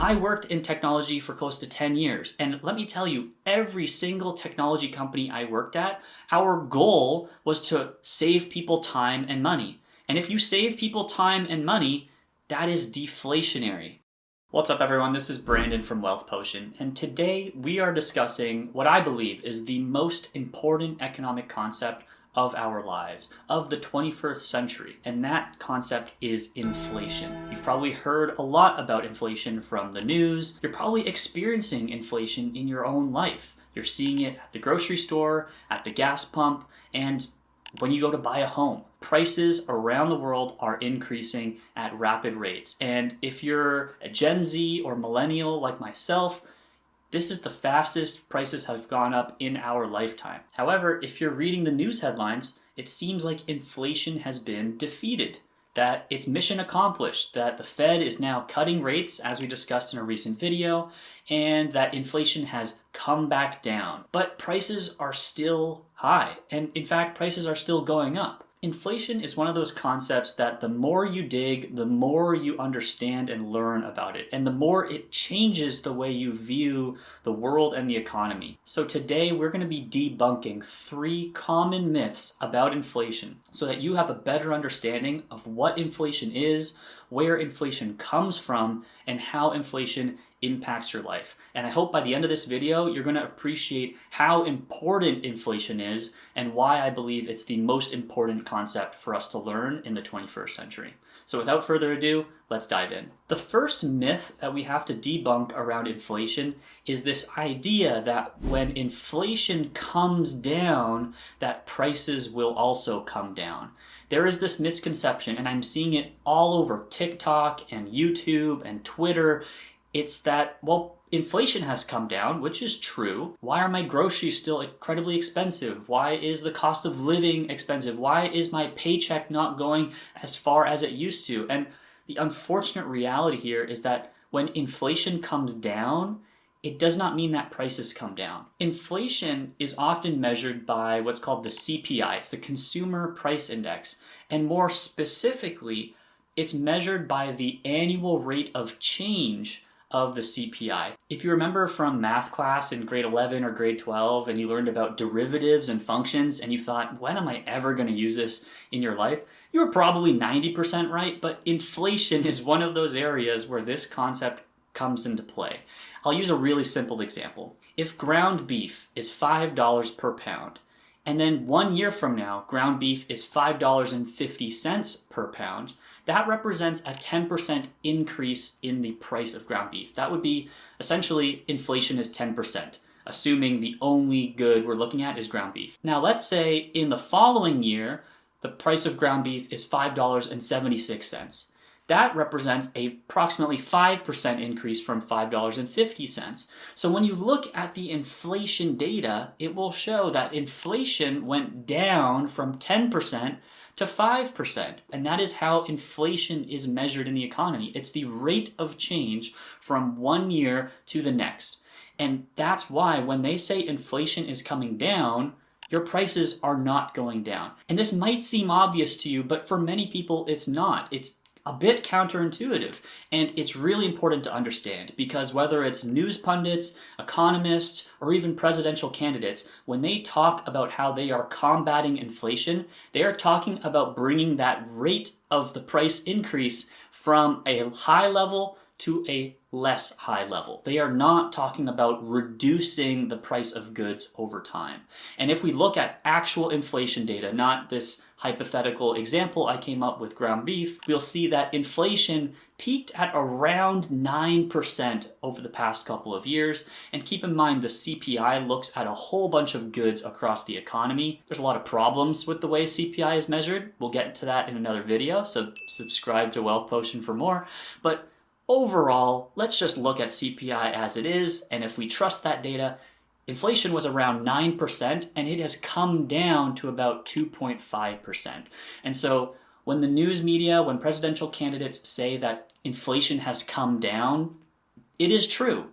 I worked in technology for close to 10 years, and let me tell you, every single technology company I worked at, our goal was to save people time and money. And if you save people time and money, that is deflationary. What's up everyone, this is Brandon from Wealth Potion, and today we are discussing what I believe is the most important economic concept of our lives, of the 21st century, and that concept is inflation. You've probably heard a lot about inflation from the news. You're probably experiencing inflation in your own life. You're seeing it at the grocery store, at the gas pump, and when you go to buy a home. Prices around the world are increasing at rapid rates, and if you're a Gen Z or millennial like myself, this is the fastest prices have gone up in our lifetime. However, if you're reading the news headlines, it seems like inflation has been defeated, that it's mission accomplished, that the Fed is now cutting rates, as we discussed in a recent video, and that inflation has come back down. But prices are still high, and in fact, prices are still going up. Inflation is one of those concepts that the more you dig, the more you understand and learn about it, and the more it changes the way you view the world and the economy. So today we're going to be debunking 3 common myths about inflation so that you have a better understanding of what inflation is, where inflation comes from, and how inflation impacts your life. And I hope by the end of this video, you're going to appreciate how important inflation is and why I believe it's the most important concept for us to learn in the 21st century. So without further ado, let's dive in. The first myth that we have to debunk around inflation is this idea that when inflation comes down, that prices will also come down. There is this misconception, and I'm seeing it all over TikTok and YouTube and Twitter. It's that, well, inflation has come down, which is true. Why are my groceries still incredibly expensive? Why is the cost of living expensive? Why is my paycheck not going as far as it used to? And the unfortunate reality here is that when inflation comes down, it does not mean that prices come down. Inflation is often measured by what's called the CPI. It's the Consumer Price Index. And more specifically, it's measured by the annual rate of change of the CPI. If you remember from math class in grade 11 or grade 12 and you learned about derivatives and functions and you thought, when am I ever going to use this in your life? You were probably 90% right, but inflation is one of those areas where this concept comes into play. I'll use a really simple example. If ground beef is $5 per pound, and then 1 year from now, ground beef is $5.50 per pound, that represents a 10% increase in the price of ground beef. That would be essentially inflation is 10%, assuming the only good we're looking at is ground beef. Now let's say in the following year, the price of ground beef is $5.76. That represents a approximately 5% increase from $5.50. So when you look at the inflation data, it will show that inflation went down from 10% to 5%. And that is how inflation is measured in the economy. It's the rate of change from 1 year to the next. And that's why when they say inflation is coming down, your prices are not going down. And this might seem obvious to you, but for many people it's not. It's a bit counterintuitive, and it's really important to understand because whether it's news pundits, economists, or even presidential candidates, when they talk about how they are combating inflation, they are talking about bringing that rate of the price increase from a high level to a less high level. They are not talking about reducing the price of goods over time. And if we look at actual inflation data, not this hypothetical example I came up with ground beef, we'll see that inflation peaked at around 9% over the past couple of years. And keep in mind, the CPI looks at a whole bunch of goods across the economy. There's a lot of problems with the way CPI is measured. We'll get to that in another video, so subscribe to Wealth Potion for more. But overall, let's just look at CPI as it is, and if we trust that data, inflation was around 9%, and it has come down to about 2.5%. And so when the news media, when presidential candidates say that inflation has come down, it is true,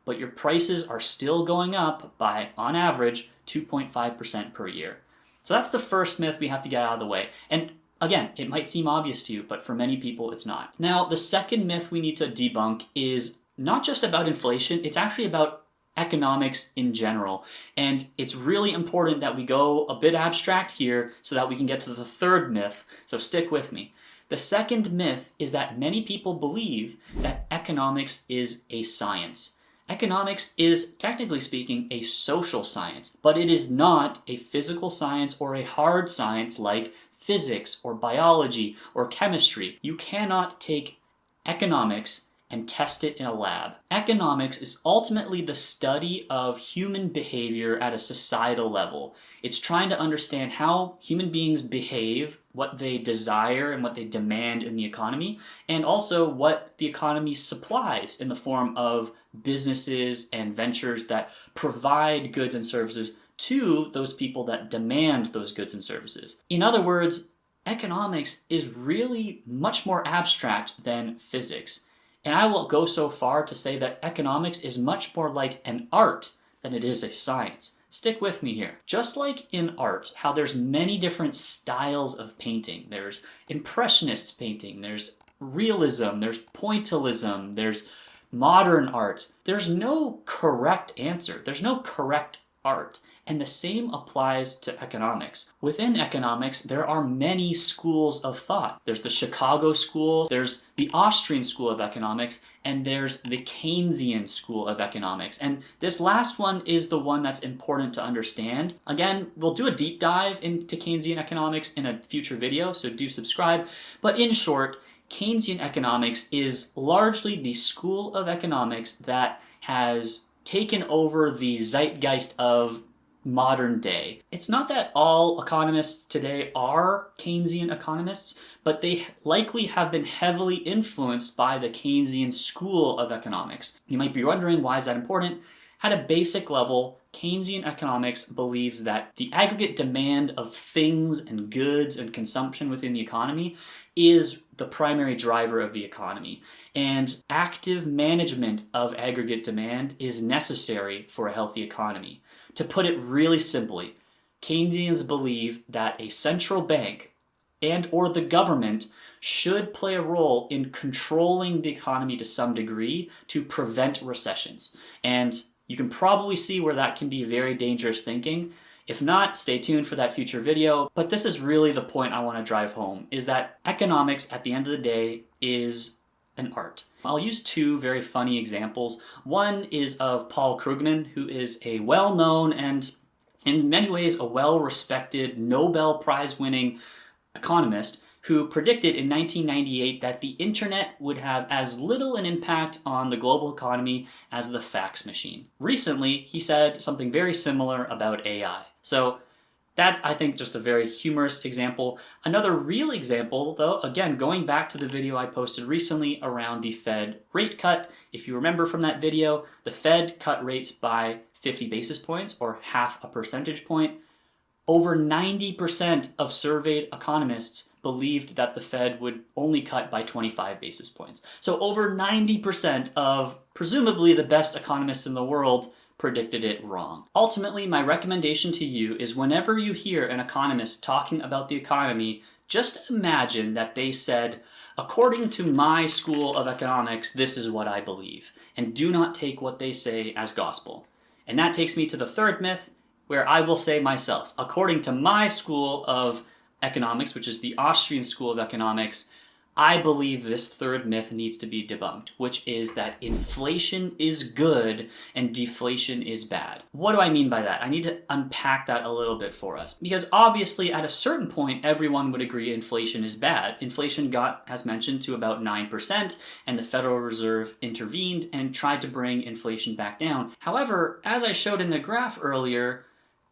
but your prices are still going up by, on average, 2.5% per year. So that's the first myth we have to get out of the way. And again, it might seem obvious to you, but for many people it's not. Now, the second myth we need to debunk is not just about inflation, it's actually about economics in general. And it's really important that we go a bit abstract here so that we can get to the third myth. So stick with me. The second myth is that many people believe that economics is a science. Economics is, technically speaking, a social science, but it is not a physical science or a hard science like physics or biology or chemistry. You cannot take economics and test it in a lab. Economics is ultimately the study of human behavior at a societal level. It's trying to understand how human beings behave, what they desire and what they demand in the economy, and also what the economy supplies in the form of businesses and ventures that provide goods and services to those people that demand those goods and services. In other words, economics is really much more abstract than physics. And I will go so far to say that economics is much more like an art than it is a science. Stick with me here. Just like in art, how there's many different styles of painting. There's impressionist painting, there's realism, there's pointillism, there's modern art. There's no correct answer. There's no correct art. And the same applies to economics. Within economics, there are many schools of thought. There's the Chicago School, there's the Austrian School of Economics, and there's the Keynesian School of Economics. And this last one is the one that's important to understand. Again, we'll do a deep dive into Keynesian economics in a future video, so do subscribe. But in short, Keynesian economics is largely the school of economics that has taken over the zeitgeist of modern day. It's not that all economists today are Keynesian economists, but they likely have been heavily influenced by the Keynesian school of economics. You might be wondering, why is that important? At a basic level, Keynesian economics believes that the aggregate demand of things and goods and consumption within the economy is the primary driver of the economy. And active management of aggregate demand is necessary for a healthy economy. To put it really simply, Keynesians believe that a central bank and or the government should play a role in controlling the economy to some degree to prevent recessions. And you can probably see where that can be very dangerous thinking. If not, stay tuned for that future video. But this is really the point I want to drive home, is that economics at the end of the day is an art. I'll use two very funny examples. One is of Paul Krugman, who is a well-known and in many ways a well-respected Nobel Prize-winning economist who predicted in 1998 that the internet would have as little an impact on the global economy as the fax machine. Recently, he said something very similar about AI. So that's, I think, just a very humorous example. Another real example, though, again, going back to the video I posted recently around the Fed rate cut. If you remember from that video, the Fed cut rates by 50 basis points, or half a percentage point. Over 90% of surveyed economists believed that the Fed would only cut by 25 basis points. So over 90% of presumably the best economists in the world predicted it wrong. Ultimately, my recommendation to you is whenever you hear an economist talking about the economy, just imagine that they said, according to my school of economics, this is what I believe. And do not take what they say as gospel. And that takes me to the third myth, where I will say myself, according to my school of economics, which is the Austrian School of Economics, I believe this third myth needs to be debunked, which is that inflation is good and deflation is bad. What do I mean by that? I need to unpack that a little bit for us. Because obviously at a certain point, everyone would agree inflation is bad. Inflation got, as mentioned, to about 9%, and the Federal Reserve intervened and tried to bring inflation back down. However, as I showed in the graph earlier,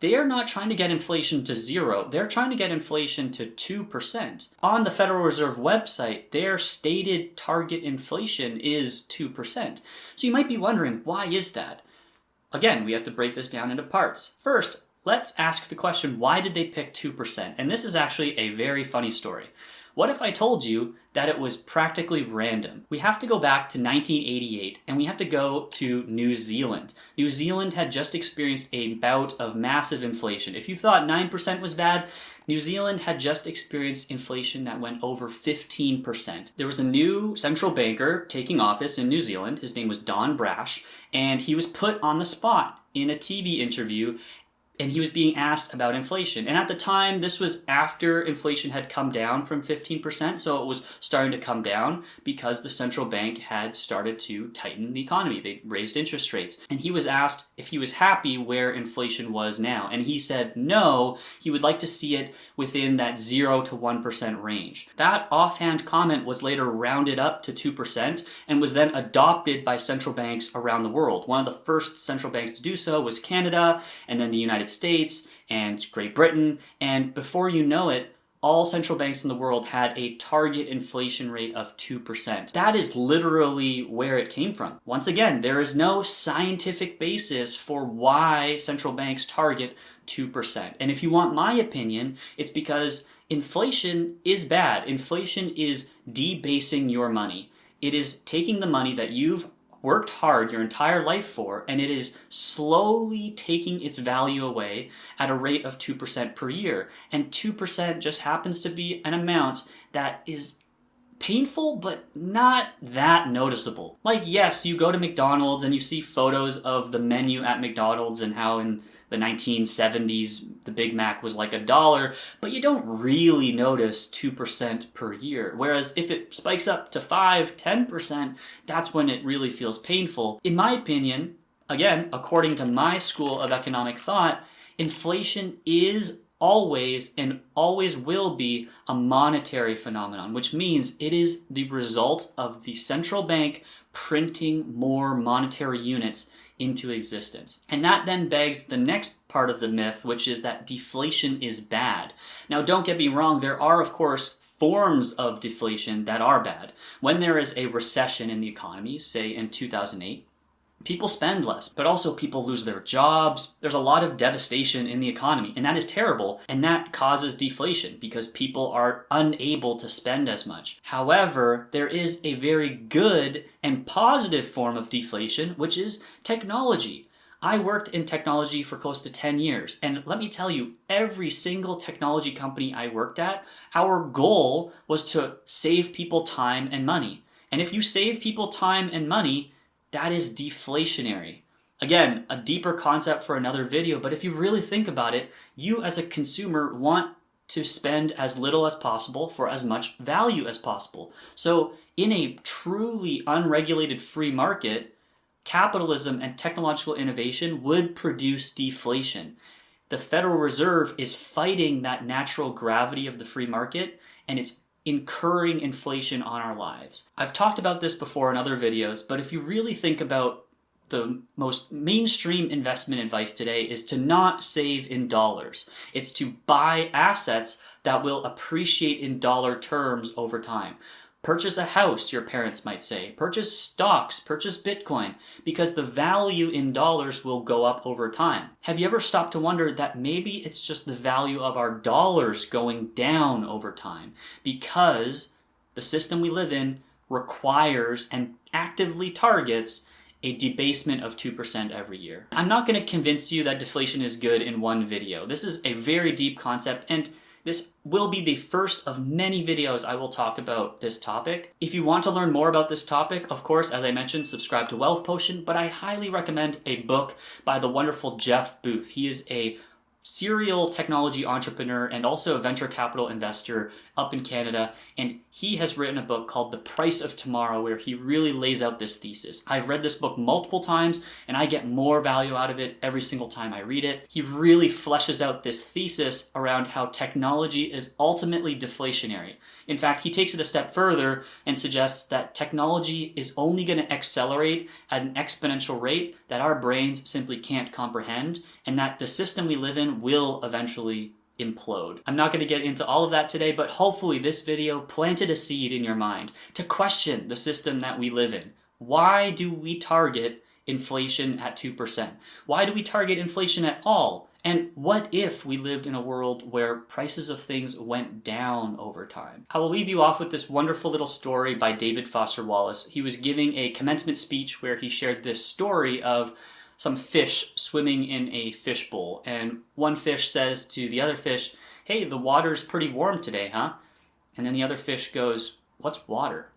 they are not trying to get inflation to 0. They're trying to get inflation to 2%. On the Federal Reserve website, their stated target inflation is 2%. So you might be wondering, why is that? Again, we have to break this down into parts. First, let's ask the question, why did they pick 2%? And this is actually a very funny story. What if I told you that it was practically random? We have to go back to 1988 and we have to go to New Zealand. New Zealand had just experienced a bout of massive inflation. If you thought 9% was bad, New Zealand had just experienced inflation that went over 15%. There was a new central banker taking office in New Zealand. His name was Don Brash, and he was put on the spot in a TV interview, and he was being asked about inflation. And at the time, this was after inflation had come down from 15%, so it was starting to come down because the central bank had started to tighten the economy. They raised interest rates. And he was asked if he was happy where inflation was now. And he said no, he would like to see it within that 0 to 1% range. That offhand comment was later rounded up to 2% and was then adopted by central banks around the world. One of the first central banks to do so was Canada, and then the United States and Great Britain, and before you know it, all central banks in the world had a target inflation rate of 2%. That is literally where it came from. Once again, there is no scientific basis for why central banks target 2%. And if you want my opinion, it's because inflation is bad. Inflation is debasing your money. It is taking the money that you've worked hard your entire life for, and it is slowly taking its value away at a rate of 2% per year. And 2% just happens to be an amount that is painful, but not that noticeable. Like, yes, you go to McDonald's and you see photos of the menu at McDonald's and how in the 1970s the Big Mac was like $1, but you don't really notice 2% per year. Whereas if it spikes up to 5, 10%, that's when it really feels painful. In my opinion, again, according to my school of economic thought, inflation is always and always will be a monetary phenomenon, which means it is the result of the central bank printing more monetary units into existence. And that then begs the next part of the myth, which is that deflation is bad. Now, don't get me wrong, there are, of course, forms of deflation that are bad. When there is a recession in the economy, say in 2008, people spend less, but also people lose their jobs. There's a lot of devastation in the economy, and that is terrible, and that causes deflation because people are unable to spend as much. However, there is a very good and positive form of deflation, which is technology. I worked in technology for close to 10 years, and let me tell you, every single technology company I worked at, our goal was to save people time and money. And if you save people time and money, that is deflationary. Again, a deeper concept for another video, but if you really think about it, you as a consumer want to spend as little as possible for as much value as possible. So in a truly unregulated free market, capitalism and technological innovation would produce deflation. The Federal Reserve is fighting that natural gravity of the free market, and it's incurring inflation on our lives. I've talked about this before in other videos, but if you really think about the most mainstream investment advice today is to not save in dollars. It's to buy assets that will appreciate in dollar terms over time. Purchase a house, your parents might say. Purchase stocks, purchase Bitcoin, because the value in dollars will go up over time. Have you ever stopped to wonder that maybe it's just the value of our dollars going down over time because the system we live in requires and actively targets a debasement of 2% every year? I'm not going to convince you that deflation is good in one video. This is a very deep concept, and this will be the first of many videos I will talk about this topic. If you want to learn more about this topic, of course, as I mentioned, subscribe to Wealth Potion, but I highly recommend a book by the wonderful Jeff Booth. He is a serial technology entrepreneur and also a venture capital investor up in Canada, and he has written a book called The Price of Tomorrow where he really lays out this thesis. I've read this book multiple times and I get more value out of it every single time I read it. He really fleshes out this thesis around how technology is ultimately deflationary. In fact, he takes it a step further and suggests that technology is only going to accelerate at an exponential rate that our brains simply can't comprehend, and that the system we live in will eventually implode. I'm not going to get into all of that today, but hopefully this video planted a seed in your mind to question the system that we live in. Why do we target inflation at 2%? Why do we target inflation at all And what if we lived in a world where prices of things went down over time? I will leave you off with this wonderful little story by David Foster Wallace. He was giving a commencement speech where he shared this story of some fish swimming in a fishbowl. And one fish says to the other fish, "Hey, the water's pretty warm today, huh?" And then the other fish goes, "What's water?"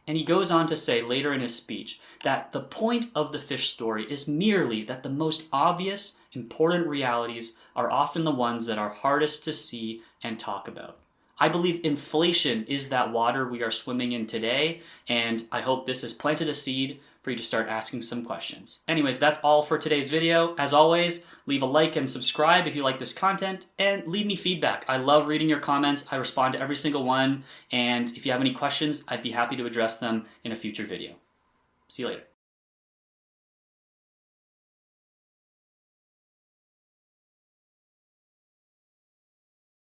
And he goes on to say later in his speech that the point of the fish story is merely that the most obvious, important realities are often the ones that are hardest to see and talk about. I believe inflation is that water we are swimming in today, and I hope this has planted a seed for you to start asking some questions. Anyways, that's all for today's video. As always, leave a like and subscribe if you like this content, and leave me feedback. I love reading your comments. I respond to every single one, and if you have any questions, I'd be happy to address them in a future video. See you later.